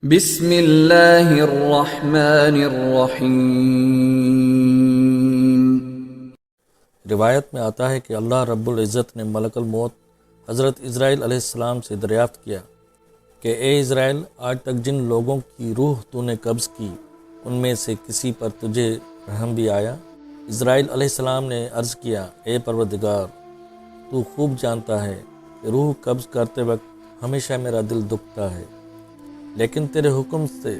بسم اللہ الرحمن الرحیم۔ روایت میں آتا ہے کہ اللہ رب العزت نے ملک الموت حضرت اسرائیل علیہ السلام سے دریافت کیا کہ اے اسرائیل، آج تک جن لوگوں کی روح تو نے قبض کی ان میں سے کسی پر تجھے رحم بھی آیا؟ اسرائیل علیہ السلام نے عرض کیا، اے پروردگار، تو خوب جانتا ہے کہ روح قبض کرتے وقت ہمیشہ میرا دل دکھتا ہے، لیکن تیرے حکم سے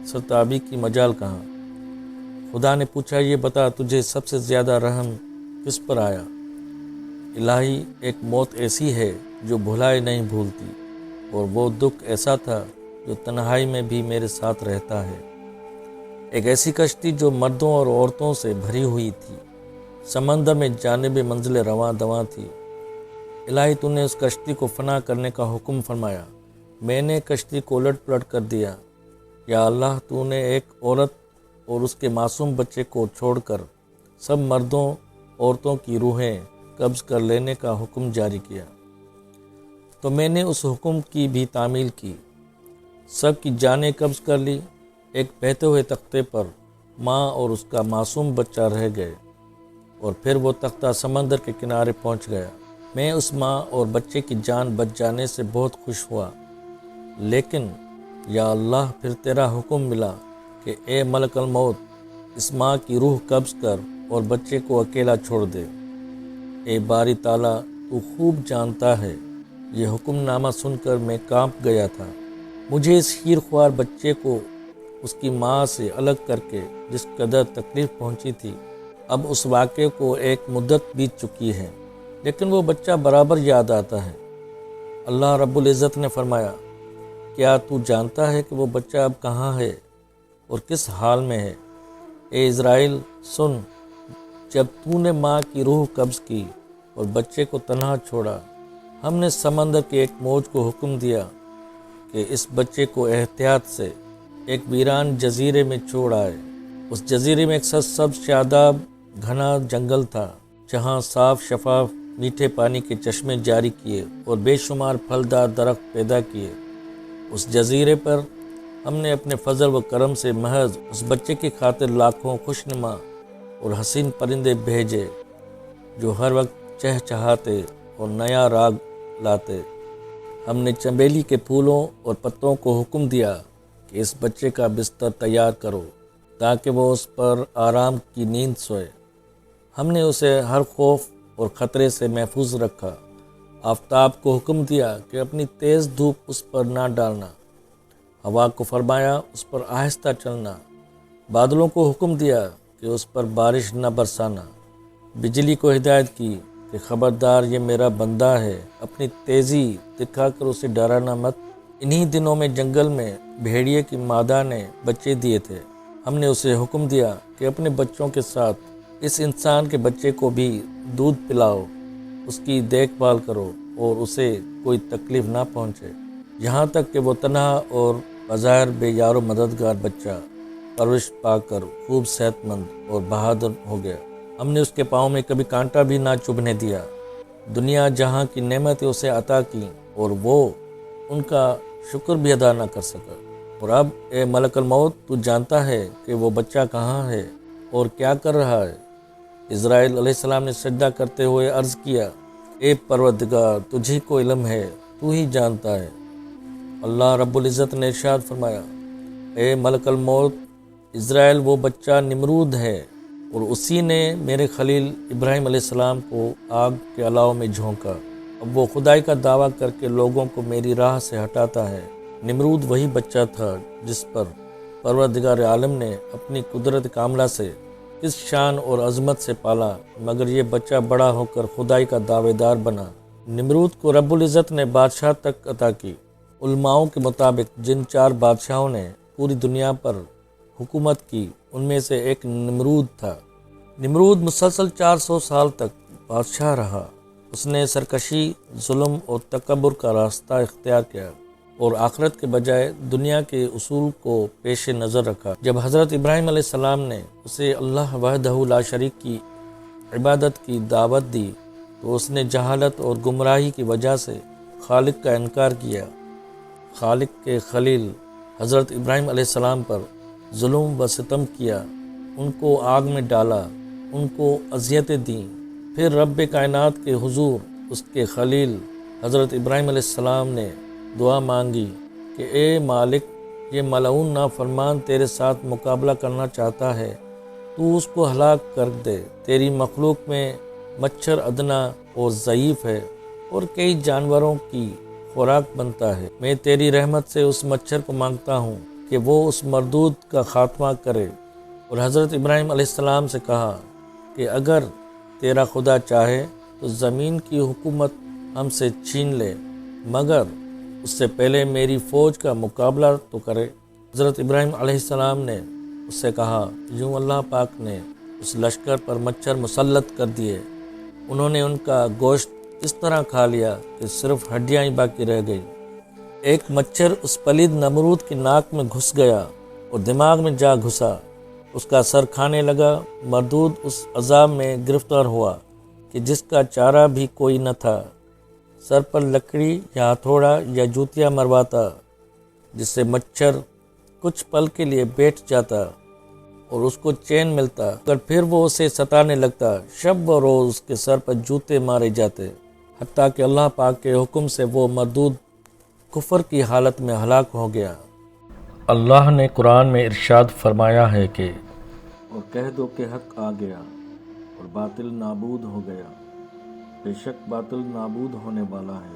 سرتابی کی مجال کہاں؟ خدا نے پوچھا، یہ بتا تجھے سب سے زیادہ رحم کس پر آیا؟ الہی، ایک موت ایسی ہے جو بھلائے نہیں بھولتی، اور وہ دکھ ایسا تھا جو تنہائی میں بھی میرے ساتھ رہتا ہے۔ ایک ایسی کشتی جو مردوں اور عورتوں سے بھری ہوئی تھی، سمندر میں جانب منزل رواں دواں تھی۔ الہی، تو نے اس کشتی کو فنا کرنے کا حکم فرمایا، میں نے کشتی کو الٹ پلٹ کر دیا۔ یا اللہ، تو نے ایک عورت اور اس کے معصوم بچے کو چھوڑ کر سب مردوں عورتوں کی روحیں قبض کر لینے کا حکم جاری کیا، تو میں نے اس حکم کی بھی تعمیل کی، سب کی جانیں قبض کر لی۔ ایک بہتے ہوئے تختے پر ماں اور اس کا معصوم بچہ رہ گئے، اور پھر وہ تختہ سمندر کے کنارے پہنچ گیا۔ میں اس ماں اور بچے کی جان بچ جانے سے بہت خوش ہوا، لیکن یا اللہ، پھر تیرا حکم ملا کہ اے ملک الموت، اس ماں کی روح قبض کر اور بچے کو اکیلا چھوڑ دے۔ اے باری تعالیٰ، تو خوب جانتا ہے، یہ حکم نامہ سن کر میں کانپ گیا تھا۔ مجھے اس شیر خوار بچے کو اس کی ماں سے الگ کر کے جس قدر تکلیف پہنچی تھی، اب اس واقعے کو ایک مدت بیت چکی ہے، لیکن وہ بچہ برابر یاد آتا ہے۔ اللہ رب العزت نے فرمایا، کیا تو جانتا ہے کہ وہ بچہ اب کہاں ہے اور کس حال میں ہے؟ اے اسرائیل، سن، جب تو نے ماں کی روح قبض کی اور بچے کو تنہا چھوڑا، ہم نے سمندر کے ایک موج کو حکم دیا کہ اس بچے کو احتیاط سے ایک ویران جزیرے میں چھوڑ آئے۔ اس جزیرے میں ایک سرسبز شاداب گھنا جنگل تھا، جہاں صاف شفاف میٹھے پانی کے چشمے جاری کیے اور بے شمار پھلدار درخت پیدا کیے۔ اس جزیرے پر ہم نے اپنے فضل و کرم سے محض اس بچے کی خاطر لاکھوں خوشنما اور حسین پرندے بھیجے، جو ہر وقت چہچہاتے اور نیا راگ لاتے۔ ہم نے چنبیلی کے پھولوں اور پتوں کو حکم دیا کہ اس بچے کا بستر تیار کرو تاکہ وہ اس پر آرام کی نیند سوئے۔ ہم نے اسے ہر خوف اور خطرے سے محفوظ رکھا۔ آفتاب کو حکم دیا کہ اپنی تیز دھوپ اس پر نہ ڈالنا، ہوا کو فرمایا اس پر آہستہ چلنا، بادلوں کو حکم دیا کہ اس پر بارش نہ برسانا، بجلی کو ہدایت کی کہ خبردار، یہ میرا بندہ ہے، اپنی تیزی دکھا کر اسے ڈرانا مت۔ انہی دنوں میں جنگل میں بھیڑیے کی مادہ نے بچے دیے تھے۔ ہم نے اسے حکم دیا کہ اپنے بچوں کے ساتھ اس انسان کے بچے کو بھی دودھ پلاؤ، اس کی دیکھ بھال کرو اور اسے کوئی تکلیف نہ پہنچے، یہاں تک کہ وہ تنہا اور بظاہر بے یار و مددگار بچہ پرورش پا کر خوب صحت مند اور بہادر ہو گیا۔ ہم نے اس کے پاؤں میں کبھی کانٹا بھی نہ چبھنے دیا۔ دنیا جہاں کی نعمتیں اسے عطا کی اور وہ ان کا شکر بھی ادا نہ کر سکا۔ اور اب اے ملک الموت، تو جانتا ہے کہ وہ بچہ کہاں ہے اور کیا کر رہا ہے؟ اسرائیل علیہ السلام نے سجدہ کرتے ہوئے عرض کیا، اے پروردگار، تجھی کو علم ہے، تو ہی جانتا ہے۔ اللہ رب العزت نے ارشاد فرمایا، اے ملک الموت، اسرائیل، وہ بچہ نمرود ہے، اور اسی نے میرے خلیل ابراہیم علیہ السلام کو آگ کے الاؤ میں جھونکا۔ اب وہ خدائی کا دعویٰ کر کے لوگوں کو میری راہ سے ہٹاتا ہے۔ نمرود وہی بچہ تھا جس پر پروردگار عالم نے اپنی قدرت کاملہ سے کس شان اور عظمت سے پالا، مگر یہ بچہ بڑا ہو کر خدائی کا دعوے دار بنا۔ نمرود کو رب العزت نے بادشاہ تک عطا کی۔ علماؤں کے مطابق جن 4 بادشاہوں نے پوری دنیا پر حکومت کی، ان میں سے ایک نمرود تھا۔ نمرود مسلسل 400 سال تک بادشاہ رہا۔ اس نے سرکشی، ظلم اور تکبر کا راستہ اختیار کیا اور آخرت کے بجائے دنیا کے اصول کو پیش نظر رکھا۔ جب حضرت ابراہیم علیہ السلام نے اسے اللہ وحدہ لا شریک کی عبادت کی دعوت دی تو اس نے جہالت اور گمراہی کی وجہ سے خالق کا انکار کیا۔ خالق کے خلیل حضرت ابراہیم علیہ السلام پر ظلم و ستم کیا، ان کو آگ میں ڈالا، ان کو اذیتیں دیں، پھر رب کائنات کے حضور اس کے خلیل حضرت ابراہیم علیہ السلام نے دعا مانگی کہ اے مالک، یہ ملعون نافرمان تیرے ساتھ مقابلہ کرنا چاہتا ہے، تو اس کو ہلاک کر دے۔ تیری مخلوق میں مچھر ادنا اور ضعیف ہے اور کئی جانوروں کی خوراک بنتا ہے۔ میں تیری رحمت سے اس مچھر کو مانگتا ہوں کہ وہ اس مردود کا خاتمہ کرے۔ اور حضرت ابراہیم علیہ السلام سے کہا کہ اگر تیرا خدا چاہے تو زمین کی حکومت ہم سے چھین لے، مگر اس سے پہلے میری فوج کا مقابلہ تو کرے۔ حضرت ابراہیم علیہ السلام نے اس سے کہا، یوں اللہ پاک نے اس لشکر پر مچھر مسلط کر دیے، انہوں نے ان کا گوشت اس طرح کھا لیا کہ صرف ہڈیاں ہی باقی رہ گئی۔ ایک مچھر اس پلید نمرود کی ناک میں گھس گیا اور دماغ میں جا گھسا، اس کا سر کھانے لگا۔ مردود اس عذاب میں گرفتار ہوا کہ جس کا چارہ بھی کوئی نہ تھا، سر پر لکڑی یا ہتھوڑا یا جوتیاں مرواتا، جس سے مچھر کچھ پل کے لیے بیٹھ جاتا اور اس کو چین ملتا، مگر پھر وہ اسے ستانے لگتا۔ شب و روز اس کے سر پر جوتے مارے جاتے، حتیٰ کہ اللہ پاک کے حکم سے وہ مردود کفر کی حالت میں ہلاک ہو گیا۔ اللہ نے قرآن میں ارشاد فرمایا ہے کہ اور کہہ دو کہ حق آ گیا اور باطل نابود ہو گیا، بے شک باطل نابود ہونے والا ہے۔